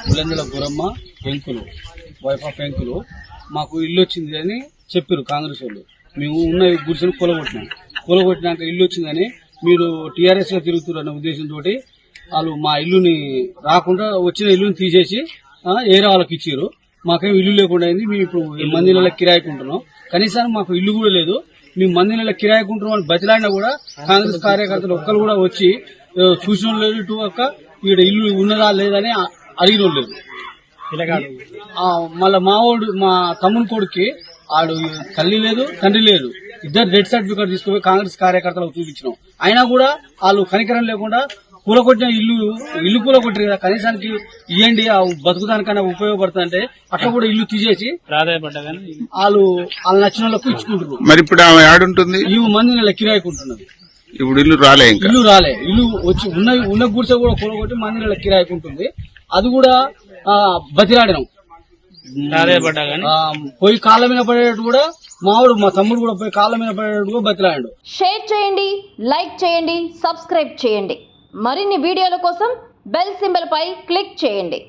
పులంజల Guramma Venkulu, wife of Venkulu. మాకు ఇల్లు వచ్చింది అని చెప్పారు కాంగ్రెస్ వాళ్ళు. మేము ఉన్న గుడిసెను కూలగొట్టినాక ఇల్లు వచ్చిందని మీరు టీఆర్ఎస్ లో తిరుగుతున్నారు అనే ఉద్దేశంతో వాళ్ళు మా ఇల్లుని రాకుండా వచ్చిన ఇల్లుని తీసేసి ఏరే వాళ్ళకి ఇచ్చారు. మాకేం ఇల్లు లేకుండా అయింది. మేము ఇప్పుడు మంది నెల కిరాయికుంటున్నాం. కనీసం మాకు ఇల్లు కూడా లేదు. మేము మంది నెల కిరాయికుంటున్నాం అని బతిలాడినా కూడా కాంగ్రెస్ కార్యకర్తలు ఒక్కరు కూడా వచ్చి చూసిన లేదు. ఇటు ఒక్క ఇక్కడ ఇల్లు ఉన్నదా లేదని అడిగిన లేదు. మళ్ళా మా తమ్ముని కొడుక్కి ఆడు తల్లి లేదు తండ్రి లేదు. ఇద్దరు డెత్ సర్టిఫికేట్ తీసుకుపోయి కాంగ్రెస్ కార్యకర్తలకు చూపించినాం. అయినా కూడా వాళ్ళు కనికరం లేకుండా కూలగొట్టిన ఇల్లు కూలగొట్టారు కదా, కనీసానికి ఇవ్వండి బతుకుదానికైనా ఉపయోగపడుతుందంటే అట్లా కూడా ఇల్లు తీసేసి వాళ్ళు నచ్చిన వాళ్ళకు ఇచ్చుకుంటారు. మరి ఇప్పుడు ఆమె ఆడుంటుంది, ఈ మంది నెల కిరాయికుంటున్నది. ఇప్పుడు ఇల్లు రాలే ఇల్లు వచ్చి ఉన్న గుడిసె కూడా కూలగొట్టి మంది నెల కిరాయికుంటుంది. అది కూడా బతిలాడినాం. పోయి కాళ్ళ మీద పడేటట్టు కూడా మా తమ్ముడు కూడా పోయి కాళ్ళ మీద పడేటట్టు కూడా బతిలాడాడు. షేర్ చేయండి, లైక్ చేయండి, సబ్స్క్రైబ్ చేయండి. మరిన్ని వీడియోల కోసం బెల్ సింబల్ పై క్లిక్ చేయండి.